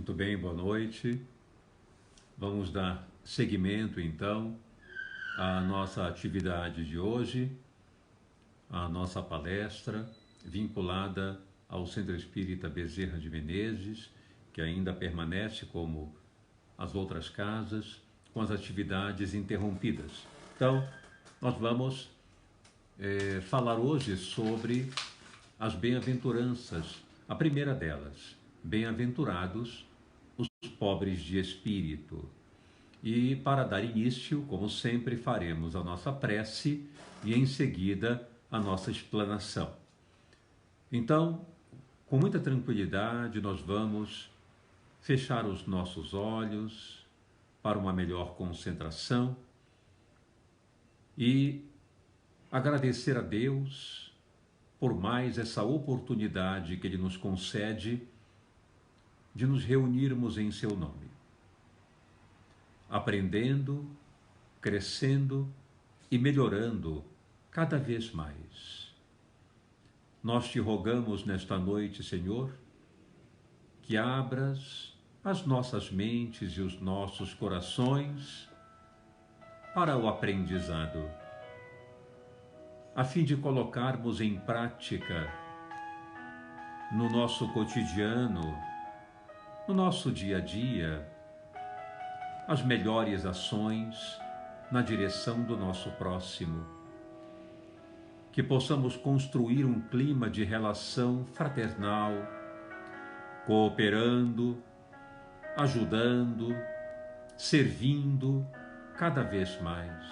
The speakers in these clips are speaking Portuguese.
Muito bem, boa noite. Vamos dar seguimento então à nossa atividade de hoje, à nossa palestra vinculada ao Centro Espírita Bezerra de Menezes, que ainda permanece como as outras casas, com as atividades interrompidas. Então, nós vamos falar hoje sobre as bem-aventuranças. A primeira delas, bem-aventurados os pobres de espírito. E para dar início, como sempre, faremos a nossa prece e em seguida a nossa explanação. Então, com muita tranquilidade, nós vamos fechar os nossos olhos para uma melhor concentração e agradecer a Deus por mais essa oportunidade que Ele nos concede de nos reunirmos em Seu nome, aprendendo, crescendo e melhorando cada vez mais. Nós te rogamos nesta noite, Senhor, que abras as nossas mentes e os nossos corações para o aprendizado, a fim de colocarmos em prática no nosso cotidiano, no nosso dia a dia, as melhores ações na direção do nosso próximo. Que possamos construir um clima de relação fraternal, cooperando, ajudando, servindo cada vez mais,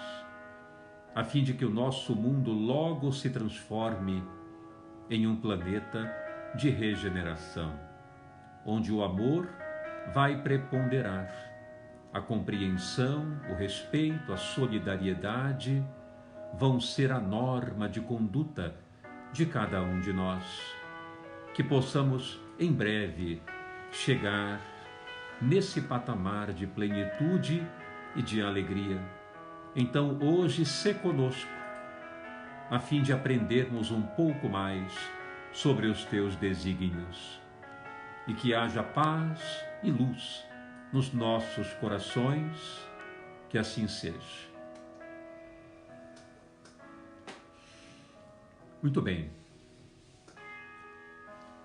a fim de que o nosso mundo logo se transforme em um planeta de regeneração, onde o amor vai preponderar, a compreensão, o respeito, a solidariedade vão ser a norma de conduta de cada um de nós. Que possamos, em breve, chegar nesse patamar de plenitude e de alegria. Então, hoje, sê conosco, a fim de aprendermos um pouco mais sobre os teus desígnios, e que haja paz e luz nos nossos corações, que assim seja. Muito bem.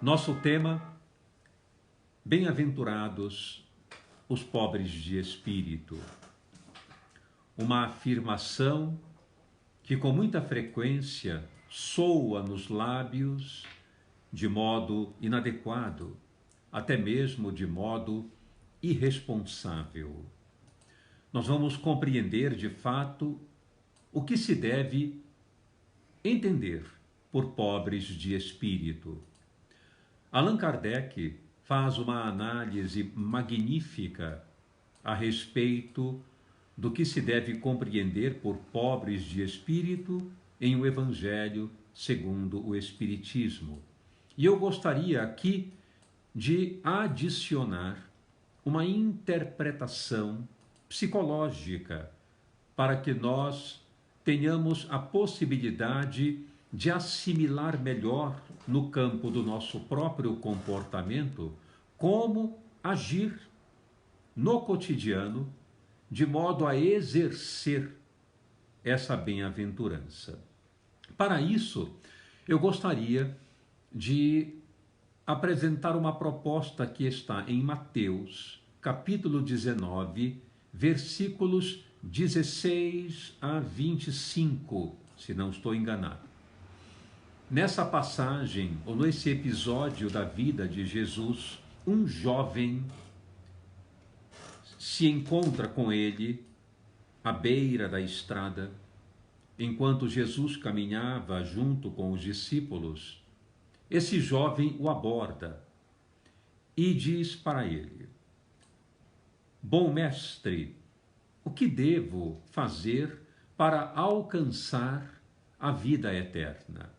Nosso tema, bem-aventurados os pobres de espírito. Uma afirmação que com muita frequência soa nos lábios de modo inadequado, até mesmo de modo irresponsável. Nós vamos compreender de fato o que se deve entender por pobres de espírito. Allan Kardec faz uma análise magnífica a respeito do que se deve compreender por pobres de espírito em o Evangelho segundo o Espiritismo. E eu gostaria aqui de adicionar uma interpretação psicológica para que nós tenhamos a possibilidade de assimilar melhor no campo do nosso próprio comportamento como agir no cotidiano de modo a exercer essa bem-aventurança. Para isso, eu gostaria de apresentar uma proposta que está em Mateus, capítulo 19, versículos 16 a 25, se não estou enganado. Nessa passagem, ou nesse episódio da vida de Jesus, um jovem se encontra com ele à beira da estrada, enquanto Jesus caminhava junto com os discípulos. Esse jovem o aborda e diz para ele: Bom mestre, o que devo fazer para alcançar a vida eterna?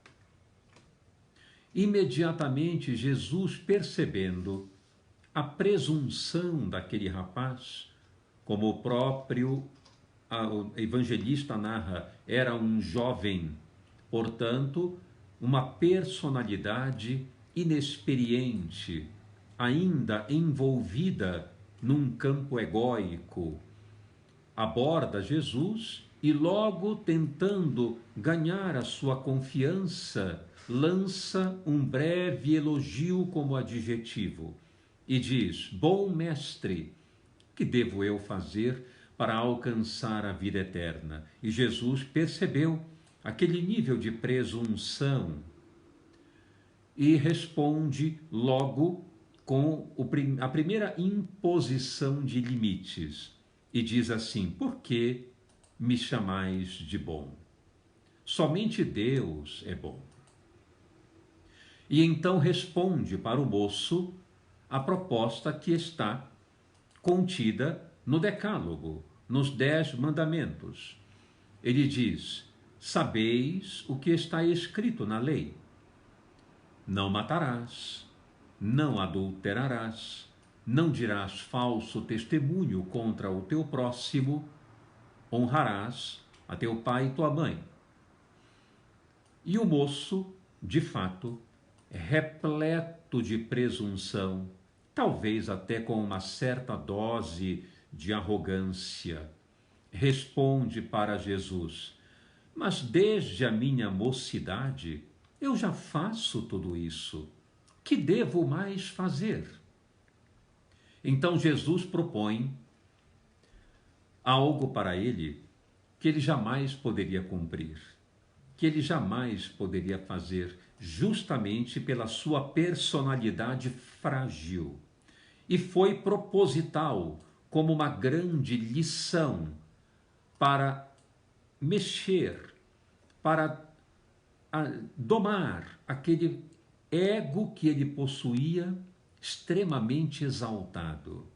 Imediatamente Jesus, percebendo a presunção daquele rapaz, como o próprio evangelista narra, era um jovem, portanto, uma personalidade inexperiente, ainda envolvida num campo egóico, aborda Jesus e logo tentando ganhar a sua confiança, lança um breve elogio como adjetivo e diz: bom mestre, que devo eu fazer para alcançar a vida eterna? E Jesus percebeu aquele nível de presunção e responde logo com a primeira imposição de limites e diz assim: por que me chamais de bom? Somente Deus é bom. E então responde para o moço a proposta que está contida no Decálogo, nos 10 mandamentos. Ele diz: sabeis o que está escrito na lei: não matarás, não adulterarás, não dirás falso testemunho contra o teu próximo, honrarás a teu pai e tua mãe. E o moço, de fato, repleto de presunção, talvez até com uma certa dose de arrogância, responde para Jesus: mas desde a minha mocidade eu já faço tudo isso. Que devo mais fazer? Então Jesus propõe algo para ele que ele jamais poderia cumprir, que ele jamais poderia fazer, justamente pela sua personalidade frágil. E foi proposital, como uma grande lição para mexer, para domar aquele ego que ele possuía, extremamente exaltado.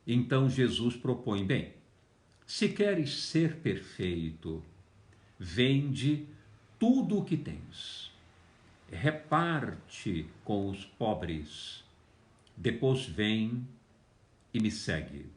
Então Jesus propõe: bem, se queres ser perfeito, vende tudo o que tens, reparte com os pobres, depois vem e me segue.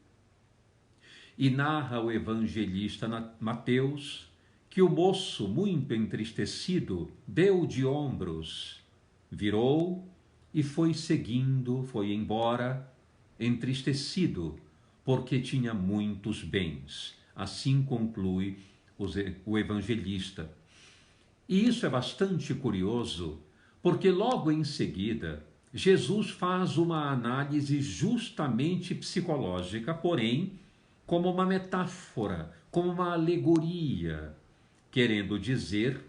E narra o evangelista Mateus que o moço, muito entristecido, deu de ombros, virou e foi seguindo, foi embora, entristecido, porque tinha muitos bens. Assim conclui o evangelista. E isso é bastante curioso, porque logo em seguida, Jesus faz uma análise justamente psicológica, porém, como uma metáfora, como uma alegoria, querendo dizer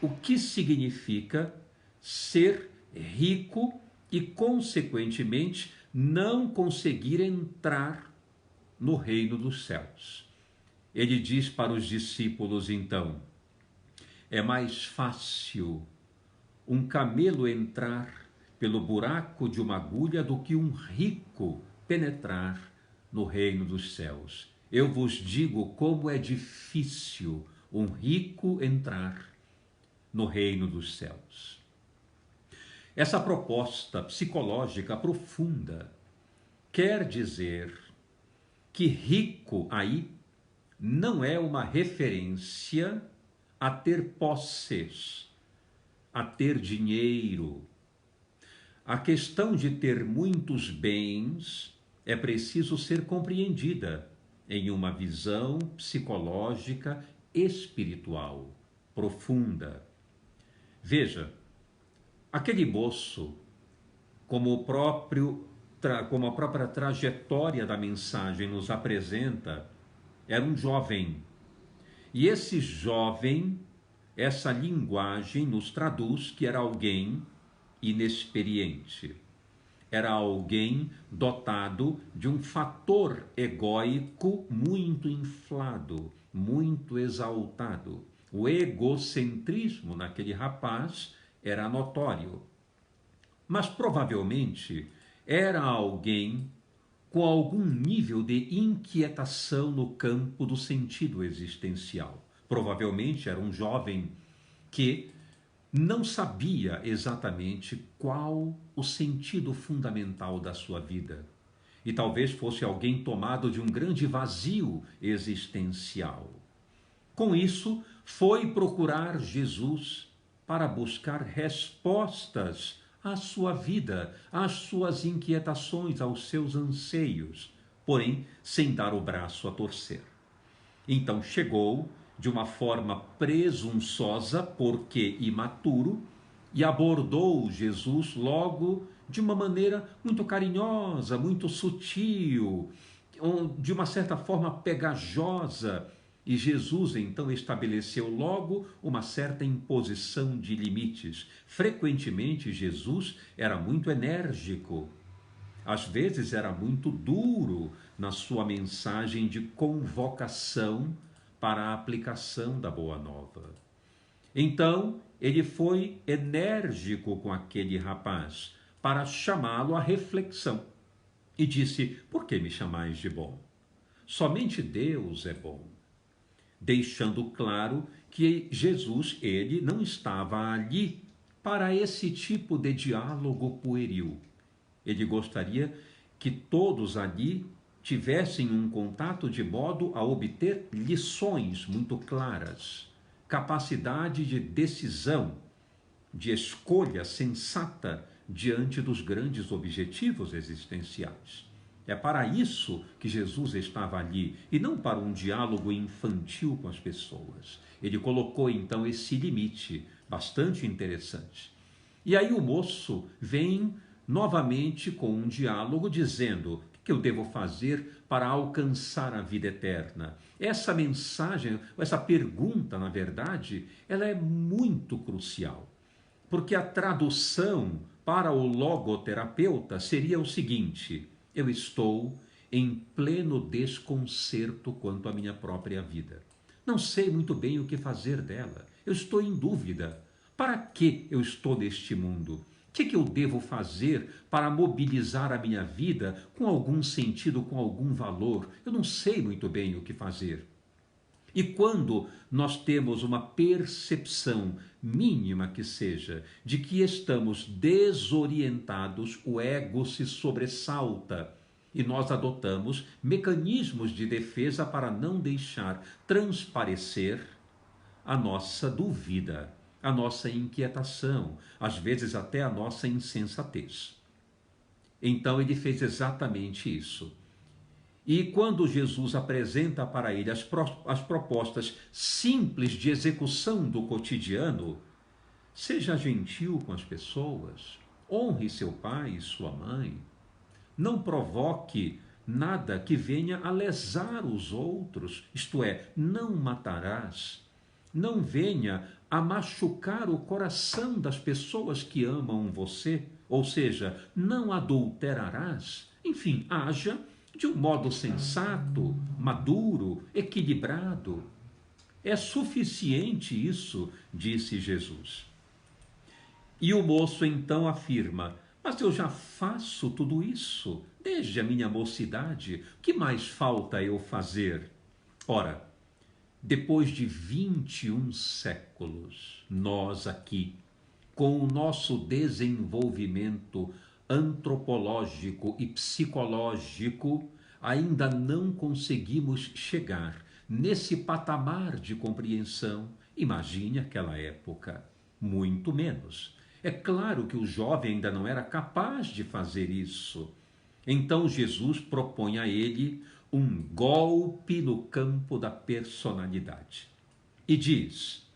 o que significa ser rico e, consequentemente, não conseguir entrar no reino dos céus. Ele diz para os discípulos, então: é mais fácil um camelo entrar pelo buraco de uma agulha do que um rico penetrar no reino dos céus. Eu vos digo como é difícil um rico entrar no reino dos céus. Essa proposta psicológica profunda quer dizer que rico aí não é uma referência a ter posses, a ter dinheiro. A questão de ter muitos bens é preciso ser compreendida em uma visão psicológica espiritual profunda. Veja, aquele moço, como a própria trajetória da mensagem nos apresenta, era um jovem. E esse jovem, essa linguagem nos traduz que era alguém inexperiente. Era alguém dotado de um fator egóico muito inflado, muito exaltado. O egocentrismo naquele rapaz era notório. Mas provavelmente era alguém com algum nível de inquietação no campo do sentido existencial. Provavelmente era um jovem que não sabia exatamente qual o sentido fundamental da sua vida. E talvez fosse alguém tomado de um grande vazio existencial. Com isso, foi procurar Jesus para buscar respostas à sua vida, às suas inquietações, aos seus anseios, porém sem dar o braço a torcer. Então chegou de uma forma presunçosa, porque imaturo, e abordou Jesus logo de uma maneira muito carinhosa, muito sutil, de uma certa forma pegajosa. E Jesus então estabeleceu logo uma certa imposição de limites. Frequentemente Jesus era muito enérgico, às vezes era muito duro na sua mensagem de convocação para a aplicação da Boa Nova. Então, ele foi enérgico com aquele rapaz para chamá-lo à reflexão e disse: por que me chamais de bom? Somente Deus é bom. Deixando claro que Jesus, ele não estava ali para esse tipo de diálogo pueril. Ele gostaria que todos ali tivessem um contato de modo a obter lições muito claras, capacidade de decisão, de escolha sensata diante dos grandes objetivos existenciais. É para isso que Jesus estava ali e não para um diálogo infantil com as pessoas. Ele colocou então esse limite bastante interessante. E aí o moço vem novamente com um diálogo dizendo: o que eu devo fazer para alcançar a vida eterna? Essa mensagem, essa pergunta, na verdade, ela é muito crucial, porque a tradução para o logoterapeuta seria o seguinte: eu estou em pleno desconcerto quanto à minha própria vida. Não sei muito bem o que fazer dela. Eu estou em dúvida. Para que eu estou neste mundo? O que eu devo fazer para mobilizar a minha vida com algum sentido, com algum valor? Eu não sei muito bem o que fazer. E quando nós temos uma percepção mínima que seja de que estamos desorientados, o ego se sobressalta e nós adotamos mecanismos de defesa para não deixar transparecer a nossa dúvida, a nossa inquietação, às vezes até a nossa insensatez. Então ele fez exatamente isso. E quando Jesus apresenta para ele as propostas simples de execução do cotidiano, seja gentil com as pessoas, honre seu pai e sua mãe, não provoque nada que venha a lesar os outros, isto é, não matarás, não venha a machucar o coração das pessoas que amam você, ou seja, não adulterarás, enfim, haja de um modo sensato, maduro, equilibrado. É suficiente isso, disse Jesus. E o moço então afirma: mas eu já faço tudo isso desde a minha mocidade, o que mais falta eu fazer? Ora, depois de 21 séculos, nós aqui, com o nosso desenvolvimento antropológico e psicológico, ainda não conseguimos chegar nesse patamar de compreensão. Imagine aquela época, muito menos. É claro que o jovem ainda não era capaz de fazer isso. Então Jesus propõe a ele um golpe no campo da personalidade e diz: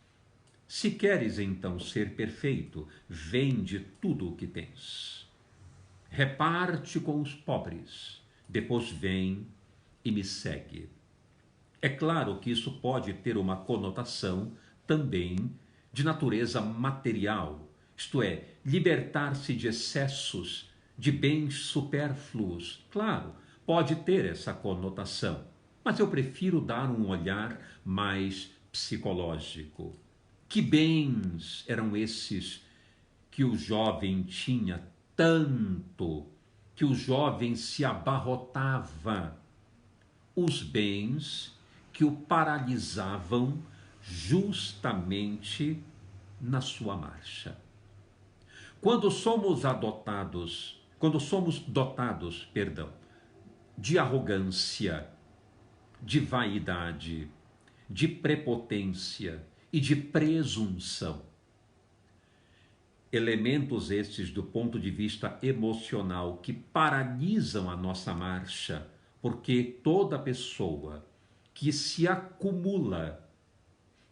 se queres então ser perfeito, vende tudo o que tens, reparte com os pobres, depois vem e me segue. É claro que isso pode ter uma conotação também de natureza material, isto é, libertar-se de excessos, de bens supérfluos. Claro, pode ter essa conotação, mas eu prefiro dar um olhar mais psicológico. Que bens eram esses que o jovem tinha tanto, que o jovem se abarrotava? Os bens que o paralisavam justamente na sua marcha. Quando somos dotados, de arrogância, de vaidade, de prepotência e de presunção, Elementos estes do ponto de vista emocional que paralisam a nossa marcha, porque toda pessoa que se acumula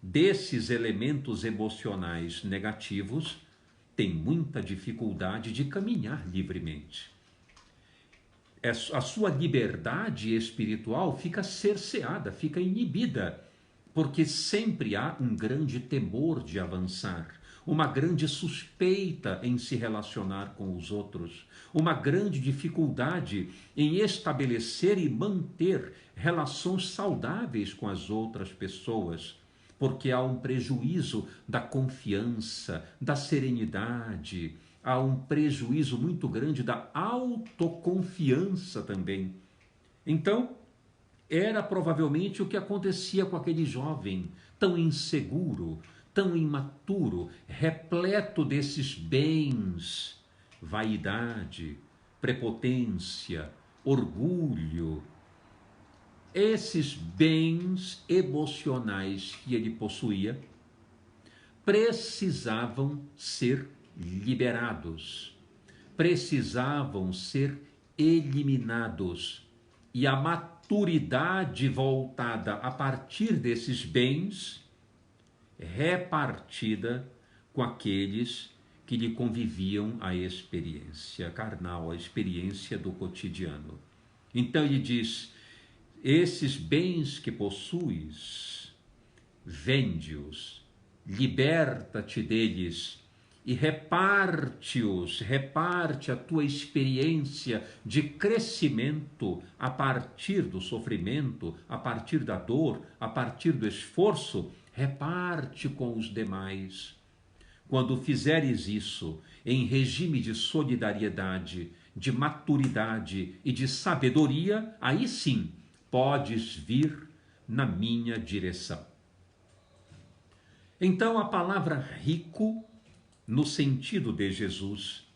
desses elementos emocionais negativos tem muita dificuldade de caminhar livremente. A sua liberdade espiritual fica cerceada, fica inibida, porque sempre há um grande temor de avançar, uma grande suspeita em se relacionar com os outros, uma grande dificuldade em estabelecer e manter relações saudáveis com as outras pessoas, porque há um prejuízo da confiança, da serenidade, há um prejuízo muito grande da autoconfiança também. Então, era provavelmente o que acontecia com aquele jovem tão inseguro, tão imaturo, repleto desses bens, vaidade, prepotência, orgulho. Esses bens emocionais que ele possuía precisavam ser liberados, precisavam ser eliminados, e a maturidade voltada a partir desses bens repartida com aqueles que lhe conviviam a experiência carnal, a experiência do cotidiano. Então ele diz: esses bens que possuis, vende-os, liberta-te deles e reparte-os, reparte a tua experiência de crescimento a partir do sofrimento, a partir da dor, a partir do esforço, reparte com os demais. Quando fizeres isso em regime de solidariedade, de maturidade e de sabedoria, aí sim podes vir na minha direção. Então a palavra rico, no sentido de Jesus,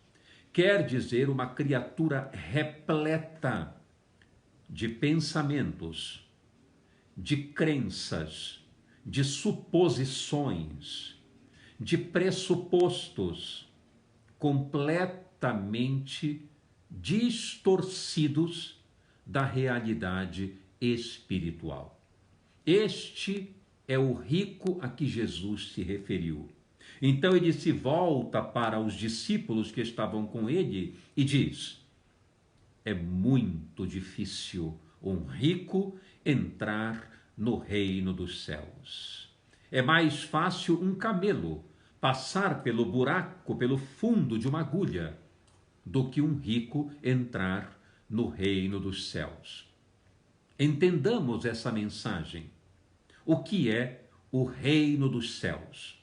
quer dizer uma criatura repleta de pensamentos, de crenças, de suposições, de pressupostos completamente distorcidos da realidade espiritual. Este é o rico a que Jesus se referiu. Então ele se volta para os discípulos que estavam com ele e diz: é muito difícil um rico entrar no reino dos céus. É mais fácil um camelo passar pelo buraco, pelo fundo de uma agulha, do que um rico entrar no reino dos céus. Entendamos essa mensagem. O que é o reino dos céus?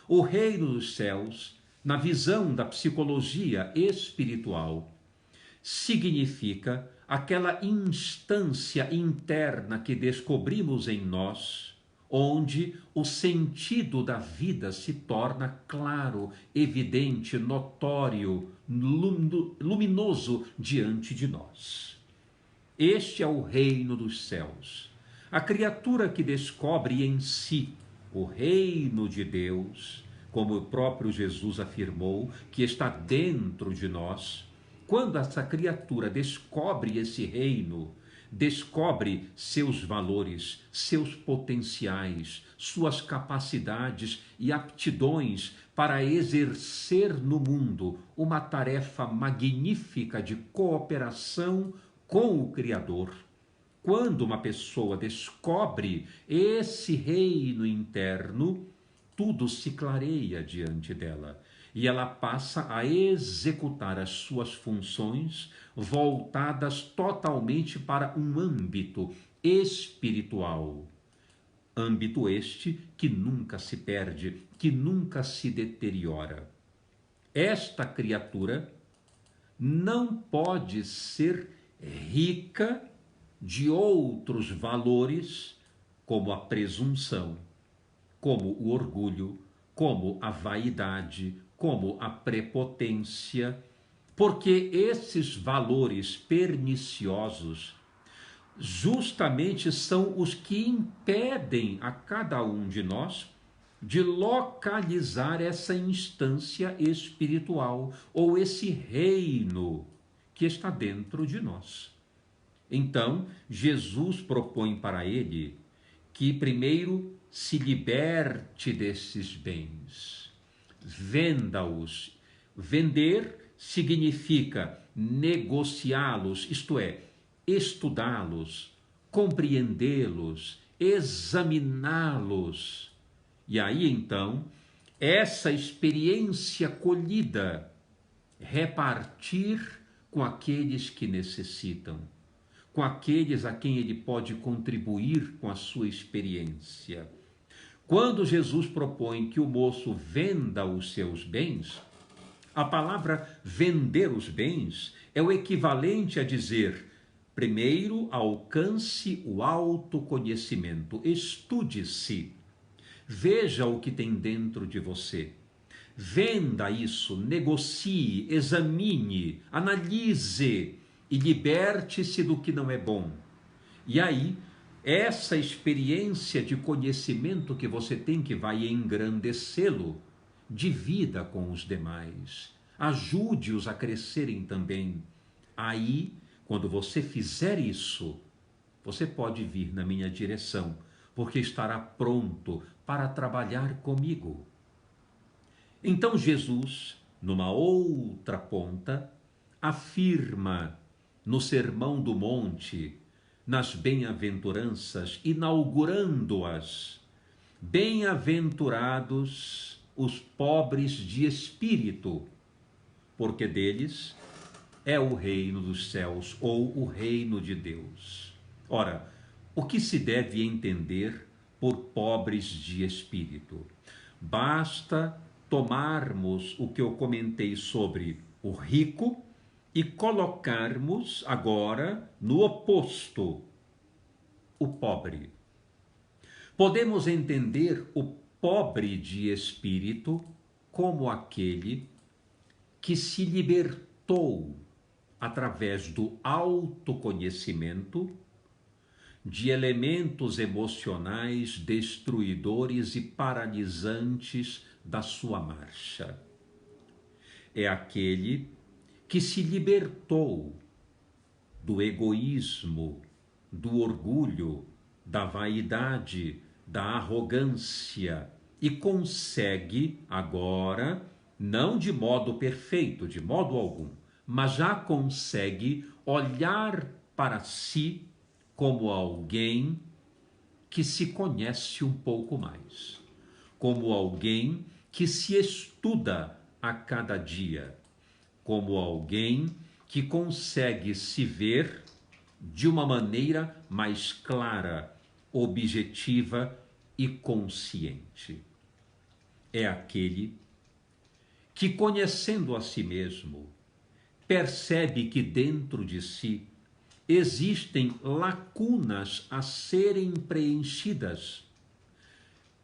O reino dos céus, na visão da psicologia espiritual, significa aquela instância interna que descobrimos em nós, onde o sentido da vida se torna claro, evidente, notório, luminoso diante de nós. Este é o reino dos céus. A criatura que descobre em si o reino de Deus, como o próprio Jesus afirmou, que está dentro de nós, quando essa criatura descobre esse reino, descobre seus valores, seus potenciais, suas capacidades e aptidões para exercer no mundo uma tarefa magnífica de cooperação com o Criador. Quando uma pessoa descobre esse reino interno, tudo se clareia diante dela e ela passa a executar as suas funções voltadas totalmente para um âmbito espiritual. Âmbito este que nunca se perde, que nunca se deteriora. Esta criatura não pode ser rica de outros valores, como a presunção, como o orgulho, como a vaidade, como a prepotência, porque esses valores perniciosos justamente são os que impedem a cada um de nós de localizar essa instância espiritual ou esse reino que está dentro de nós. Então, Jesus propõe para ele que primeiro se liberte desses bens, venda-os. Vender significa negociá-los, isto é, estudá-los, compreendê-los, examiná-los. E aí então, essa experiência colhida, repartir com aqueles que necessitam, com aqueles a quem ele pode contribuir com a sua experiência. Quando Jesus propõe que o moço venda os seus bens, a palavra vender os bens é o equivalente a dizer: primeiro alcance o autoconhecimento, estude-se, veja o que tem dentro de você. Venda isso, negocie, examine, analise e liberte-se do que não é bom. E aí, essa experiência de conhecimento que você tem, que vai engrandecê-lo, divida com os demais. Ajude-os a crescerem também. Aí, quando você fizer isso, você pode vir na minha direção, porque estará pronto para trabalhar comigo. Então Jesus, numa outra ponta, afirma no Sermão do Monte, nas bem-aventuranças, inaugurando-as: bem-aventurados os pobres de espírito, porque deles é o reino dos céus, ou o reino de Deus. Ora, o que se deve entender por pobres de espírito? Basta tomarmos o que eu comentei sobre o rico e colocarmos agora no oposto, o pobre. Podemos entender o pobre de espírito como aquele que se libertou através do autoconhecimento de elementos emocionais destruidores e paralisantes da sua marcha. É aquele que se libertou do egoísmo, do orgulho, da vaidade, da arrogância e consegue agora, não de modo perfeito, de modo algum, mas já consegue olhar para si como alguém que se conhece um pouco mais, como alguém que se estuda a cada dia, como alguém que consegue se ver de uma maneira mais clara, objetiva e consciente. É aquele que, conhecendo a si mesmo, percebe que dentro de si existem lacunas a serem preenchidas,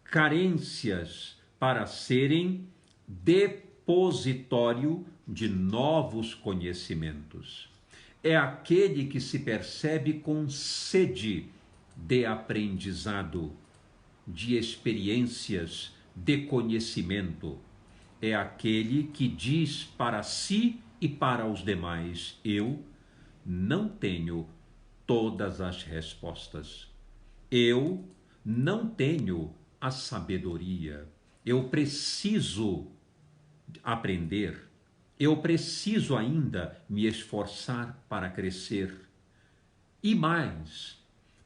carências para serem depositório de novos conhecimentos. É aquele que se percebe com sede de aprendizado, de experiências, de conhecimento. É aquele que diz para si e para os demais: eu não tenho todas as respostas. Eu não tenho a sabedoria. Eu preciso aprender. Eu preciso ainda me esforçar para crescer. E mais,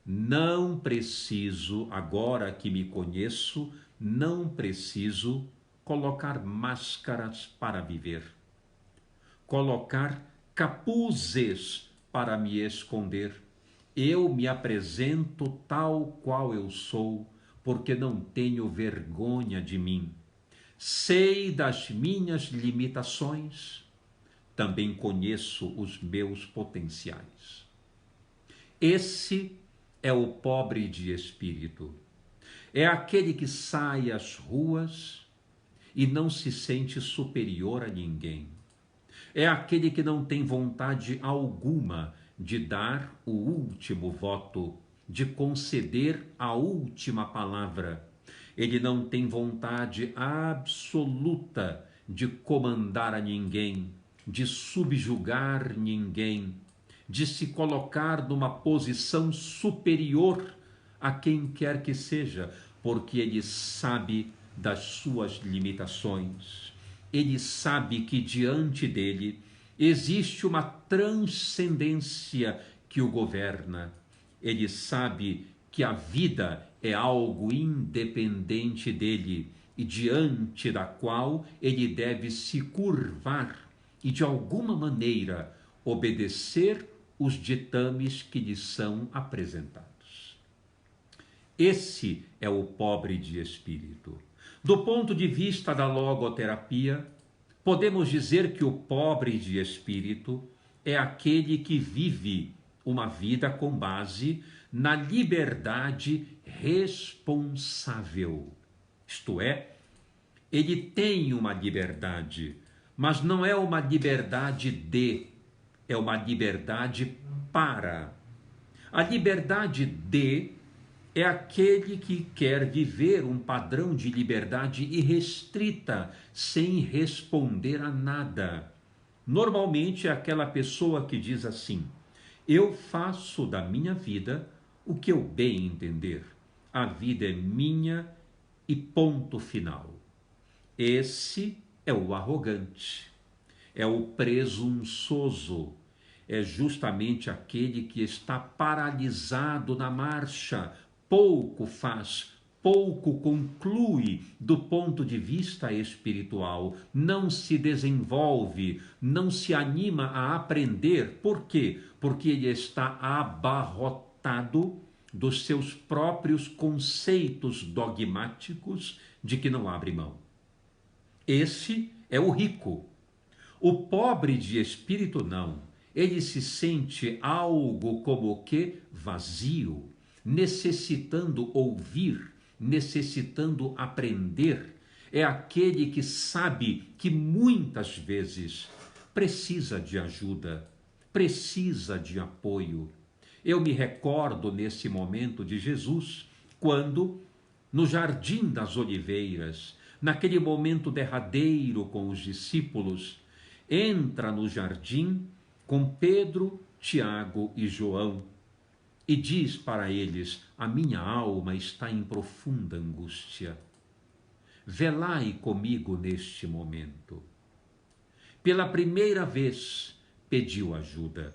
não preciso, agora que me conheço, não preciso colocar máscaras para viver, colocar capuzes para me esconder. Eu me apresento tal qual eu sou, porque não tenho vergonha de mim. Sei das minhas limitações, também conheço os meus potenciais. Esse é o pobre de espírito. É aquele que sai às ruas e não se sente superior a ninguém. É aquele que não tem vontade alguma de dar o último voto, de conceder a última palavra. Ele não tem vontade absoluta de comandar a ninguém, de subjugar ninguém, de se colocar numa posição superior a quem quer que seja, porque ele sabe das suas limitações. Ele sabe que diante dele existe uma transcendência que o governa. Ele sabe que a vida é algo independente dele e diante da qual ele deve se curvar e, de alguma maneira, obedecer os ditames que lhe são apresentados. Esse é o pobre de espírito. Do ponto de vista da logoterapia, podemos dizer que o pobre de espírito é aquele que vive uma vida com base na liberdade responsável. Isto é, ele tem uma liberdade, mas não é uma liberdade de, é uma liberdade para. A liberdade de é aquele que quer viver um padrão de liberdade irrestrita, sem responder a nada. Normalmente é aquela pessoa que diz assim: eu faço da minha vida o que eu bem entender. A vida é minha e ponto final. Esse é o arrogante, é o presunçoso, é justamente aquele que está paralisado na marcha, pouco faz, pouco conclui do ponto de vista espiritual, não se desenvolve, não se anima a aprender. Por quê? Porque ele está abarrotado dos seus próprios conceitos dogmáticos de que não abre mão. Esse é o rico. O pobre de espírito não. Ele se sente algo como que vazio, necessitando ouvir, necessitando aprender. É aquele que sabe que muitas vezes precisa de ajuda, precisa de apoio. Eu me recordo nesse momento de Jesus, quando, no Jardim das Oliveiras, naquele momento derradeiro com os discípulos, entra no jardim com Pedro, Tiago e João e diz para eles: a minha alma está em profunda angústia. Velai comigo neste momento. Pela primeira vez pediu ajuda.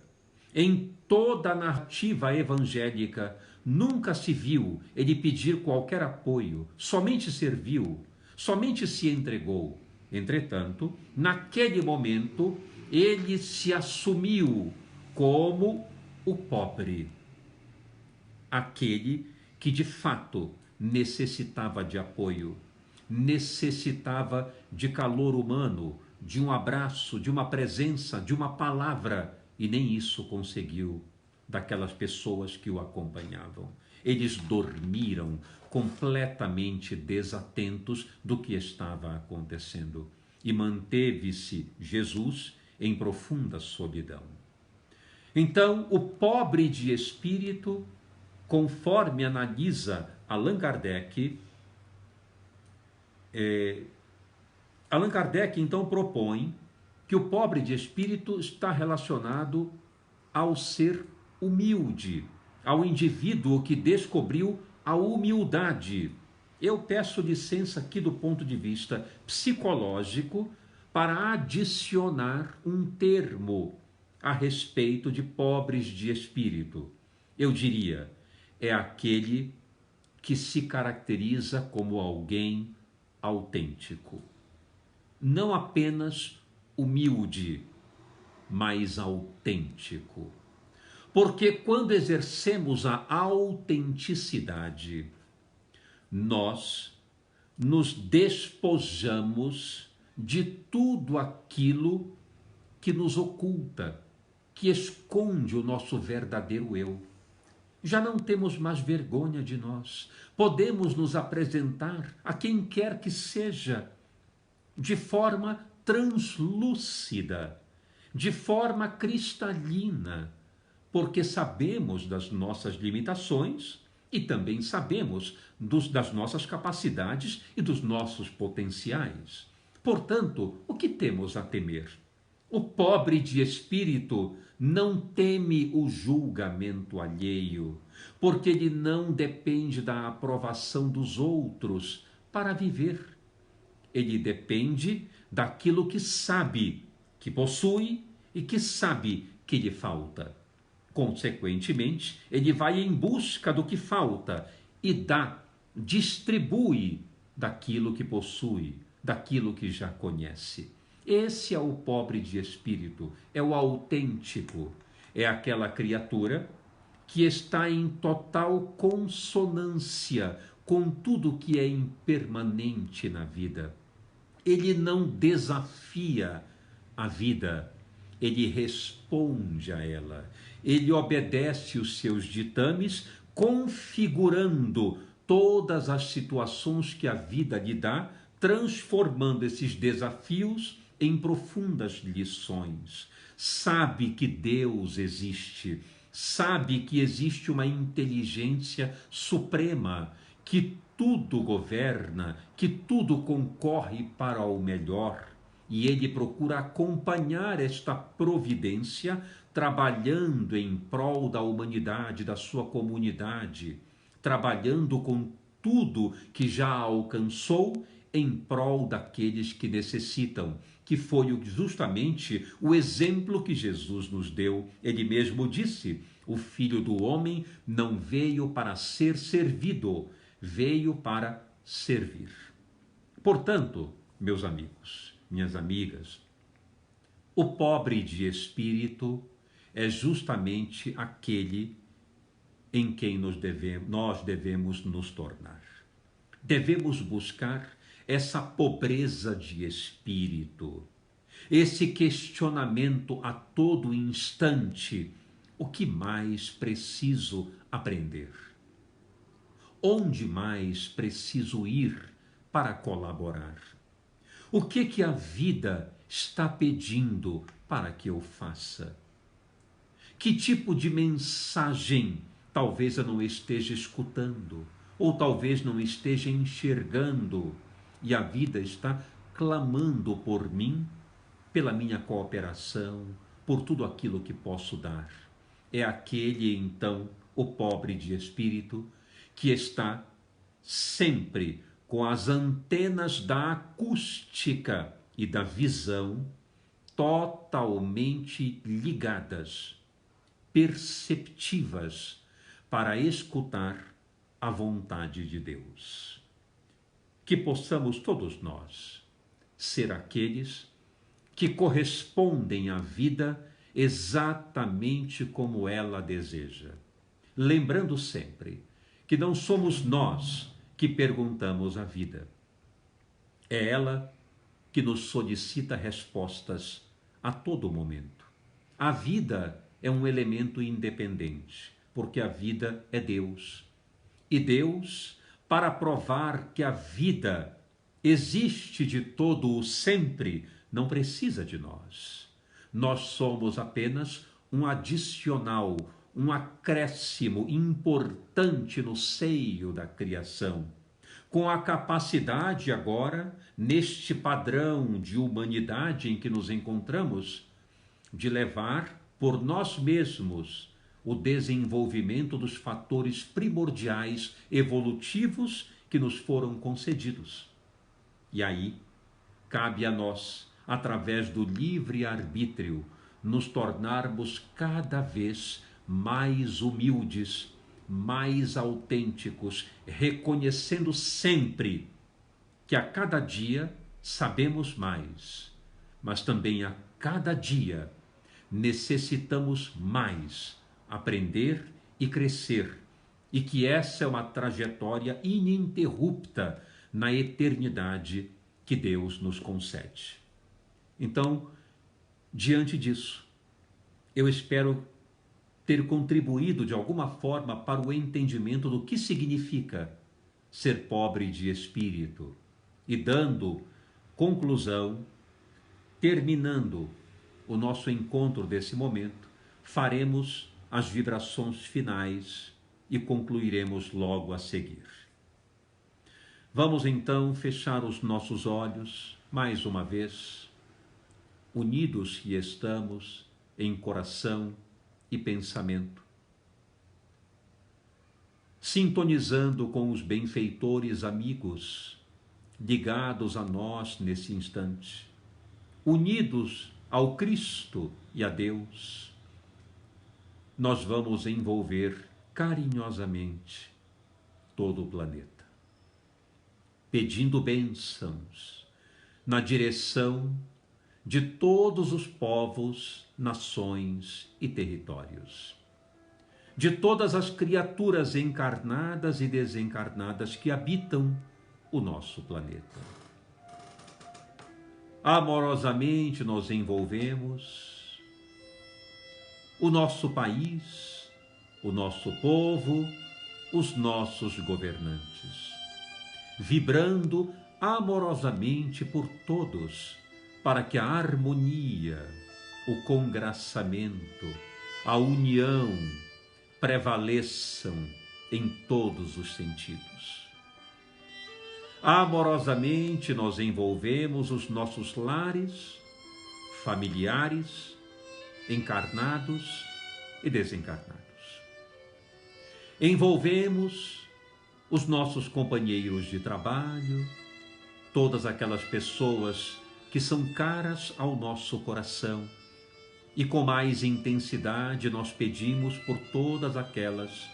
Em toda a narrativa evangélica nunca se viu ele pedir qualquer apoio, somente serviu, somente se entregou. Entretanto, naquele momento, ele se assumiu como o pobre, aquele que de fato necessitava de apoio, necessitava de calor humano, de um abraço, de uma presença, de uma palavra, e nem isso conseguiu daquelas pessoas que o acompanhavam. Eles dormiram completamente desatentos do que estava acontecendo, e manteve-se Jesus em profunda solidão. Então, o pobre de espírito, conforme analisa Allan Kardec, Allan Kardec então propõe que o pobre de espírito está relacionado ao ser humilde, ao indivíduo que descobriu a humildade. Eu peço licença aqui do ponto de vista psicológico para adicionar um termo a respeito de pobres de espírito. Eu diria, é aquele que se caracteriza como alguém autêntico. Não apenas humilde, mas autêntico. Porque quando exercemos a autenticidade, nós nos despojamos de tudo aquilo que nos oculta, que esconde o nosso verdadeiro eu. Já não temos mais vergonha de nós. Podemos nos apresentar a quem quer que seja, de forma translúcida, de forma cristalina, porque sabemos das nossas limitações E também sabemos das nossas capacidades e dos nossos potenciais. Portanto, o que temos a temer? O pobre de espírito não teme o julgamento alheio, porque ele não depende da aprovação dos outros para viver. Ele depende daquilo que sabe que possui e que sabe que lhe falta. Consequentemente, ele vai em busca do que falta e distribui daquilo que possui, daquilo que já conhece. Esse é o pobre de espírito, é o autêntico, é aquela criatura que está em total consonância com tudo que é impermanente na vida. Ele não desafia a vida, ele responde a ela. Ele obedece os seus ditames, configurando todas as situações que a vida lhe dá, transformando esses desafios em profundas lições. Sabe que Deus existe, sabe que existe uma inteligência suprema, que tudo governa, que tudo concorre para o melhor. E ele procura acompanhar esta providência, trabalhando em prol da humanidade, da sua comunidade, trabalhando com tudo que já alcançou em prol daqueles que necessitam, que foi justamente o exemplo que Jesus nos deu. Ele mesmo disse: o Filho do Homem não veio para ser servido, veio para servir. Portanto, meus amigos, minhas amigas, o pobre de espírito é justamente aquele em quem nós devemos nos tornar. Devemos buscar essa pobreza de espírito, esse questionamento a todo instante: o que mais preciso aprender? Onde mais preciso ir para colaborar? O que a vida está pedindo para que eu faça? Que tipo de mensagem talvez eu não esteja escutando, ou talvez não esteja enxergando, e a vida está clamando por mim, pela minha cooperação, por tudo aquilo que posso dar. É aquele, então, o pobre de espírito, que está sempre com as antenas da acústica e da visão totalmente ligadas, perceptivas, para escutar a vontade de Deus. Que possamos todos nós ser aqueles que correspondem à vida exatamente como ela deseja. Lembrando sempre que não somos nós que perguntamos à vida. É ela que nos solicita respostas a todo momento. A vida é um elemento independente, porque a vida é Deus. E Deus, para provar que a vida existe de todo o sempre, não precisa de nós. Nós somos apenas um adicional, um acréscimo importante no seio da criação, com a capacidade agora, neste padrão de humanidade em que nos encontramos, de levar por nós mesmos o desenvolvimento dos fatores primordiais evolutivos que nos foram concedidos. E aí, cabe a nós, através do livre-arbítrio, nos tornarmos cada vez mais humildes, mais autênticos, reconhecendo sempre que a cada dia sabemos mais, mas também a cada dia necessitamos mais aprender e crescer, e que essa é uma trajetória ininterrupta na eternidade que Deus nos concede. Então, diante disso, eu espero ter contribuído de alguma forma para o entendimento do que significa ser pobre de espírito, e dando conclusão, terminando o nosso encontro desse momento, faremos as vibrações finais e concluiremos logo a seguir. Vamos então fechar os nossos olhos, mais uma vez, unidos que estamos em coração e pensamento, sintonizando com os benfeitores amigos, ligados a nós nesse instante, unidos ao Cristo e a Deus. Nós vamos envolver carinhosamente todo o planeta, pedindo bênçãos na direção de todos os povos, nações e territórios, de todas as criaturas encarnadas e desencarnadas que habitam o nosso planeta. Amorosamente nos envolvemos o nosso país, o nosso povo, os nossos governantes, vibrando amorosamente por todos, para que a harmonia, o congraçamento, a união prevaleçam em todos os sentidos. Amorosamente nós envolvemos os nossos lares, familiares, encarnados e desencarnados. Envolvemos os nossos companheiros de trabalho, todas aquelas pessoas que são caras ao nosso coração, e com mais intensidade nós pedimos por todas aquelas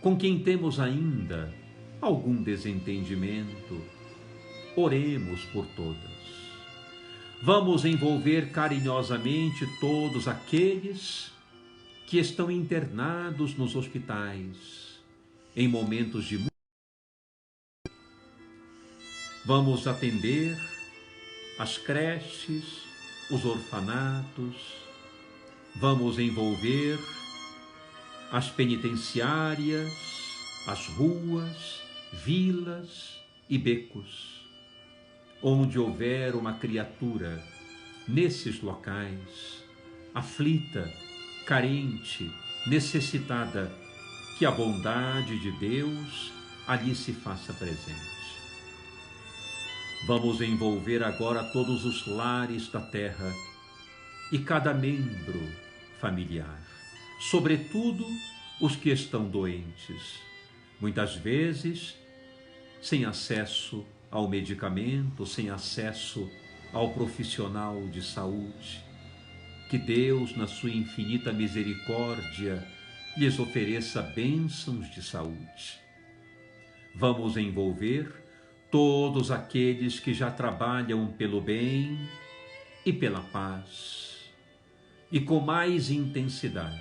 com quem temos ainda algum desentendimento. Oremos por todas. Vamos envolver carinhosamente todos aqueles que estão internados nos hospitais, em momentos de... Vamos atender as creches, os orfanatos, vamos envolver as penitenciárias, as ruas, vilas e becos, onde houver uma criatura nesses locais, aflita, carente, necessitada, que a bondade de Deus ali se faça presente. Vamos envolver agora todos os lares da terra e cada membro familiar, sobretudo os que estão doentes, muitas vezes sem acesso ao medicamento, sem acesso ao profissional de saúde. Que Deus, na sua infinita misericórdia, lhes ofereça bênçãos de saúde. Vamos envolver todos aqueles que já trabalham pelo bem e pela paz. E com mais intensidade,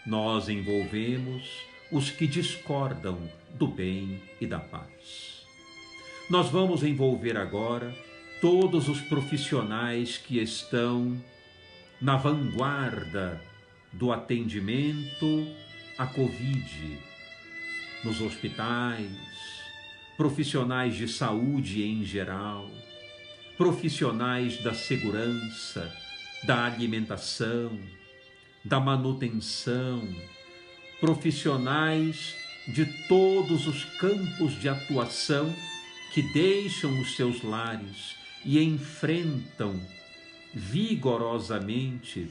nós envolvemos os que discordam do bem e da paz. Nós vamos envolver agora todos os profissionais que estão na vanguarda do atendimento à Covid, nos hospitais, profissionais de saúde em geral, profissionais da segurança, da alimentação, da manutenção, profissionais de todos os campos de atuação que deixam os seus lares e enfrentam vigorosamente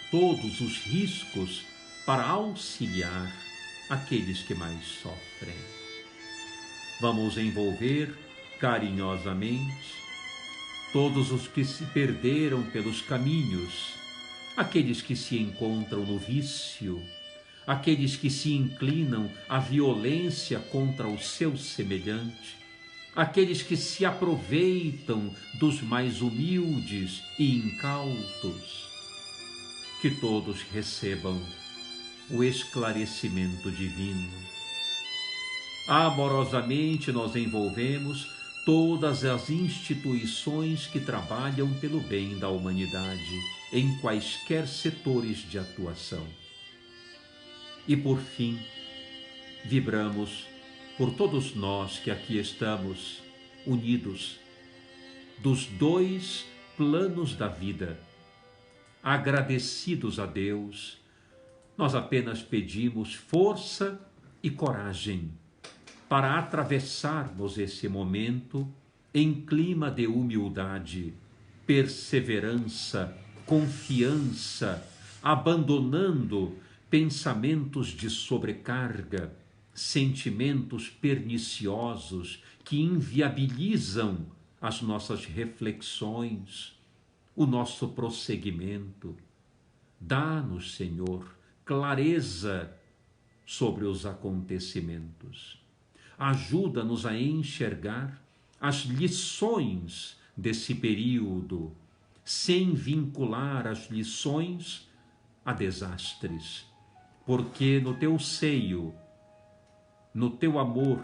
todos os riscos para auxiliar aqueles que mais sofrem. Vamos envolver carinhosamente todos os que se perderam pelos caminhos, aqueles que se encontram no vício, aqueles que se inclinam à violência contra o seu semelhante, aqueles que se aproveitam dos mais humildes e incautos. Que todos recebam o esclarecimento divino. Amorosamente nós envolvemos todas as instituições que trabalham pelo bem da humanidade, em quaisquer setores de atuação. E por fim, vibramos por todos nós que aqui estamos unidos dos dois planos da vida, agradecidos a Deus. Nós apenas pedimos força e coragem para atravessarmos esse momento em clima de humildade, perseverança, confiança, abandonando pensamentos de sobrecarga, sentimentos perniciosos que inviabilizam as nossas reflexões, o nosso prosseguimento. Dá-nos, Senhor, clareza sobre os acontecimentos. Ajuda-nos a enxergar as lições desse período, sem vincular as lições a desastres, porque no teu seio, no teu amor,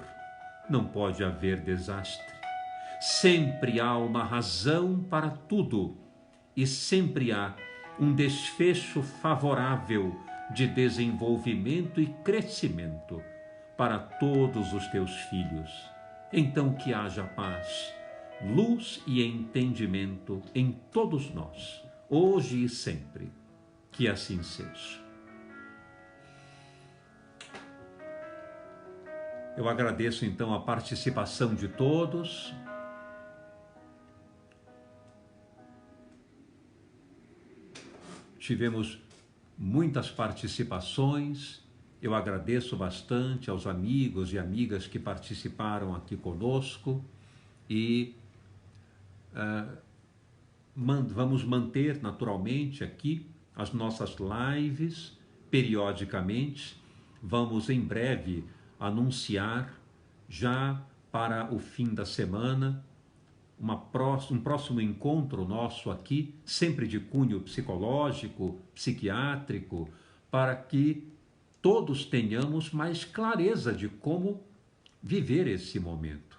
não pode haver desastre. Sempre há uma razão para tudo e sempre há um desfecho favorável de desenvolvimento e crescimento para todos os teus filhos. Então que haja paz, luz e entendimento em todos nós, hoje e sempre. Que assim seja. Eu agradeço então a participação de todos. Tivemos muitas participações. Eu agradeço bastante aos amigos e amigas que participaram aqui conosco e vamos manter naturalmente aqui as nossas lives periodicamente. Vamos em breve anunciar já para o fim da semana um próximo encontro nosso aqui, sempre de cunho psicológico, psiquiátrico, para que todos tenhamos mais clareza de como viver esse momento.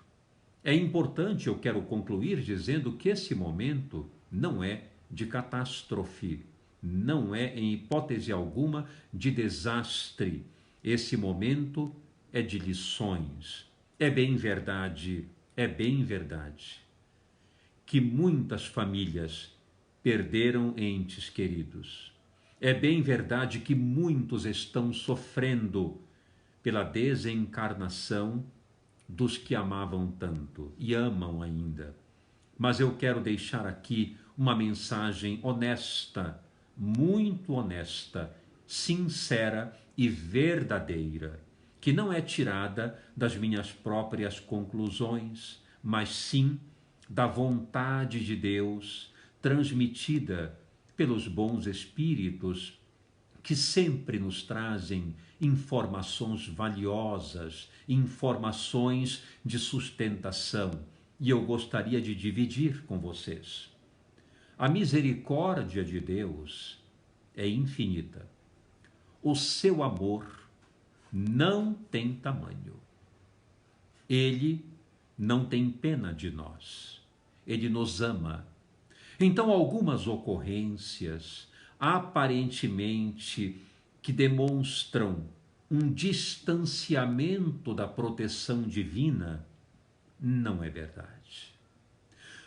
É importante, eu quero concluir dizendo que esse momento não é de catástrofe, não é em hipótese alguma de desastre. Esse momento é de lições. É bem verdade que muitas famílias perderam entes queridos. É bem verdade que muitos estão sofrendo pela desencarnação dos que amavam tanto e amam ainda. Mas eu quero deixar aqui uma mensagem honesta, muito honesta, sincera e verdadeira, que não é tirada das minhas próprias conclusões, mas sim da vontade de Deus, transmitida pelos bons espíritos, que sempre nos trazem informações valiosas, informações de sustentação, e eu gostaria de dividir com vocês. A misericórdia de Deus é infinita. O seu amor não tem tamanho. Ele não tem pena de nós. Ele nos ama. Então, algumas ocorrências, aparentemente, que demonstram um distanciamento da proteção divina, não é verdade.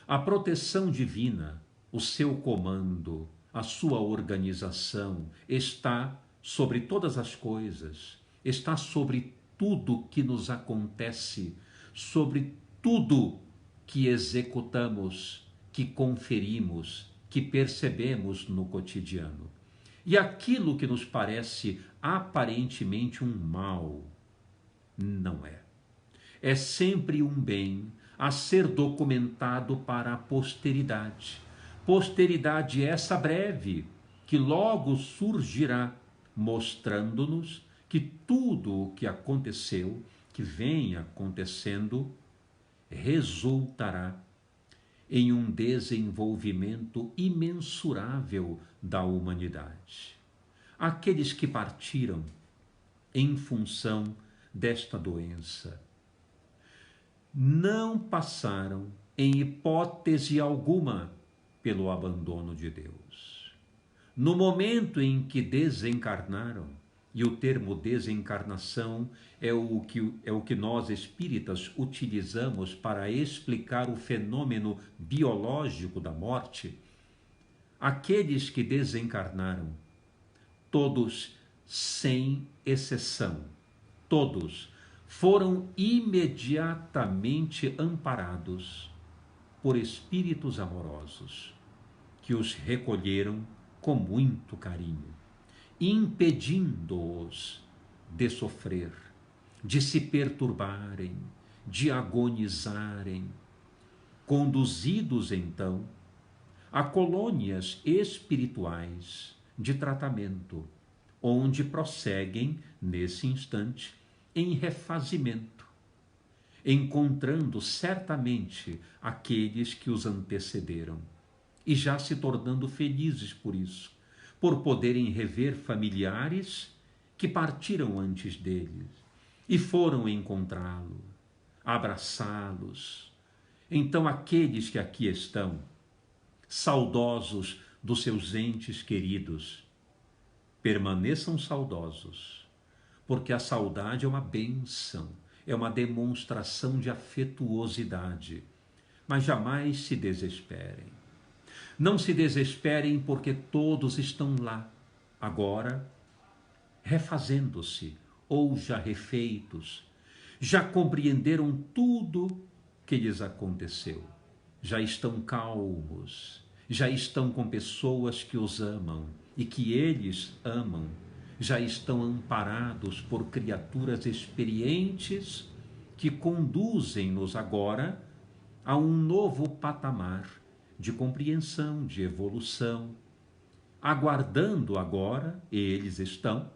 A proteção divina, o seu comando, a sua organização está sobre todas as coisas, está sobre tudo que nos acontece, sobre tudo que executamos, que conferimos, que percebemos no cotidiano. E aquilo que nos parece aparentemente um mal, não é. É sempre um bem a ser documentado para a posteridade. Posteridade essa breve, que logo surgirá, mostrando-nos que tudo o que aconteceu, que vem acontecendo, resultará em um desenvolvimento imensurável da humanidade. Aqueles que partiram em função desta doença não passaram, em hipótese alguma, pelo abandono de Deus. No momento em que desencarnaram, e o termo desencarnação é o que nós espíritas utilizamos para explicar o fenômeno biológico da morte, aqueles que desencarnaram, todos sem exceção, todos foram imediatamente amparados por espíritos amorosos, que os recolheram com muito carinho, impedindo-os de sofrer, de se perturbarem, de agonizarem, conduzidos então a colônias espirituais de tratamento, onde prosseguem, nesse instante, em refazimento, encontrando certamente aqueles que os antecederam e já se tornando felizes por isso, por poderem rever familiares que partiram antes deles e foram encontrá-lo, abraçá-los. Então aqueles que aqui estão, saudosos dos seus entes queridos, permaneçam saudosos, porque a saudade é uma bênção, é uma demonstração de afetuosidade. Mas jamais se desesperem. Não se desesperem, porque todos estão lá, agora, refazendo-se, ou já refeitos, já compreenderam tudo que lhes aconteceu, já estão calmos, já estão com pessoas que os amam e que eles amam, já estão amparados por criaturas experientes que conduzem-nos agora a um novo patamar de compreensão, de evolução, aguardando agora, eles estão,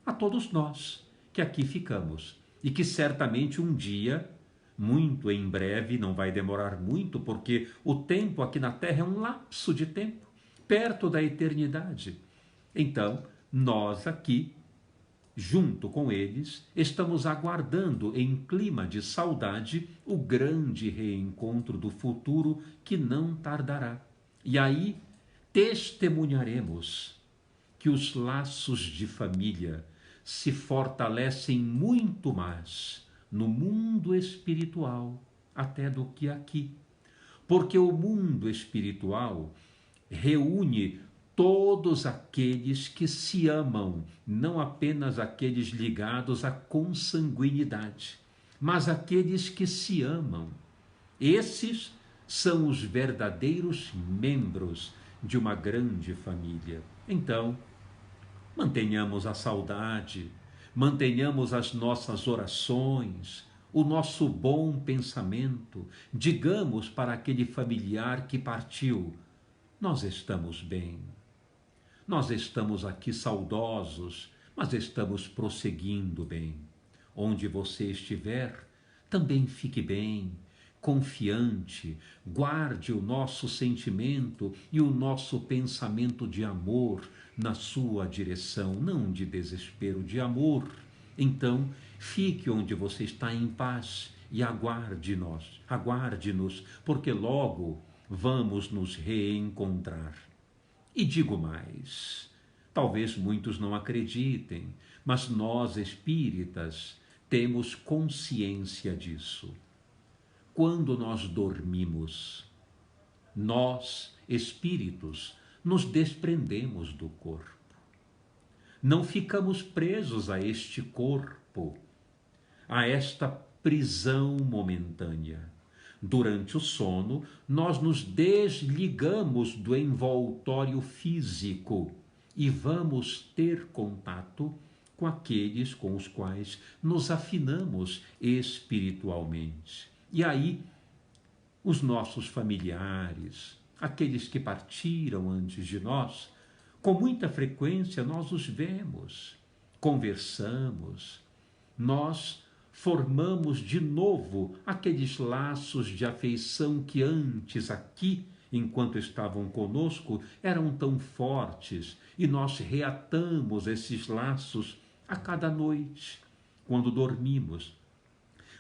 a todos nós que aqui ficamos e que certamente um dia, muito em breve, não vai demorar muito, porque o tempo aqui na Terra é um lapso de tempo, perto da eternidade. Então, nós aqui, junto com eles, estamos aguardando em clima de saudade o grande reencontro do futuro que não tardará. E aí testemunharemos que os laços de família se fortalecem muito mais no mundo espiritual até do que aqui. Porque o mundo espiritual reúne todos aqueles que se amam, não apenas aqueles ligados à consanguinidade, mas aqueles que se amam. Esses são os verdadeiros membros de uma grande família. Então, mantenhamos a saudade, mantenhamos as nossas orações, o nosso bom pensamento, digamos para aquele familiar que partiu: nós estamos bem. Nós estamos aqui saudosos, mas estamos prosseguindo bem. Onde você estiver, também fique bem, confiante, guarde o nosso sentimento e o nosso pensamento de amor na sua direção, não de desespero, de amor. Então, fique onde você está em paz e aguarde-nos, porque logo vamos nos reencontrar. E digo mais, talvez muitos não acreditem, mas nós espíritas temos consciência disso. Quando nós dormimos, nós, espíritos, nos desprendemos do corpo. Não ficamos presos a este corpo, a esta prisão momentânea. Durante o sono, nós nos desligamos do envoltório físico e vamos ter contato com aqueles com os quais nos afinamos espiritualmente. E aí, os nossos familiares, aqueles que partiram antes de nós, com muita frequência nós os vemos, conversamos, nós formamos de novo aqueles laços de afeição que antes aqui, enquanto estavam conosco, eram tão fortes, e nós reatamos esses laços a cada noite, quando dormimos.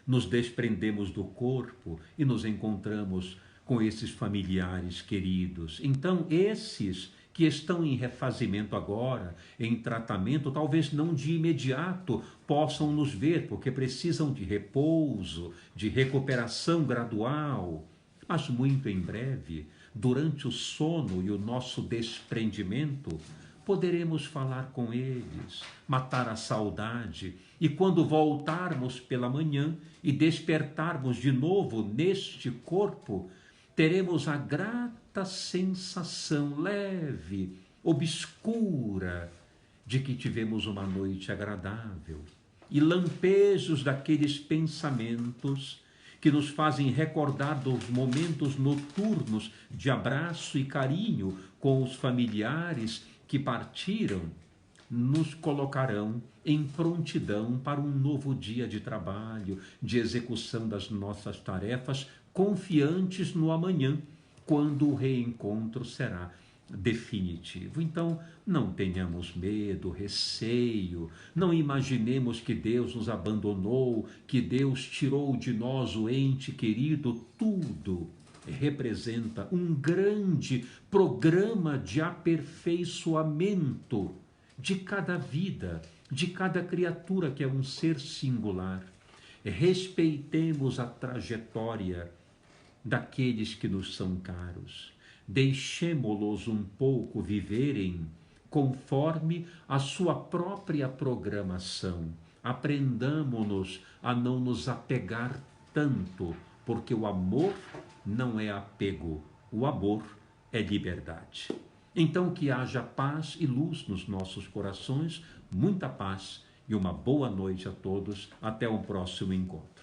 Nos desprendemos do corpo e nos encontramos com esses familiares queridos. Então, esses que estão em refazimento agora, em tratamento, talvez não de imediato possam nos ver, porque precisam de repouso, de recuperação gradual, mas muito em breve, durante o sono e o nosso desprendimento, poderemos falar com eles, matar a saudade, e quando voltarmos pela manhã e despertarmos de novo neste corpo, teremos a grata sensação leve, obscura, de que tivemos uma noite agradável, e lampejos daqueles pensamentos que nos fazem recordar dos momentos noturnos de abraço e carinho com os familiares que partiram, nos colocarão em prontidão para um novo dia de trabalho, de execução das nossas tarefas, confiantes no amanhã, quando o reencontro será definitivo. Então, não tenhamos medo, receio, não imaginemos que Deus nos abandonou, que Deus tirou de nós o ente querido. Tudo representa um grande programa de aperfeiçoamento de cada vida, de cada criatura que é um ser singular. Respeitemos a trajetória daqueles que nos são caros. Deixemo-los um pouco viverem conforme a sua própria programação. Aprendamo-nos a não nos apegar tanto, porque o amor não é apego, o amor é liberdade. Então que haja paz e luz nos nossos corações, muita paz e uma boa noite a todos. Até o próximo encontro.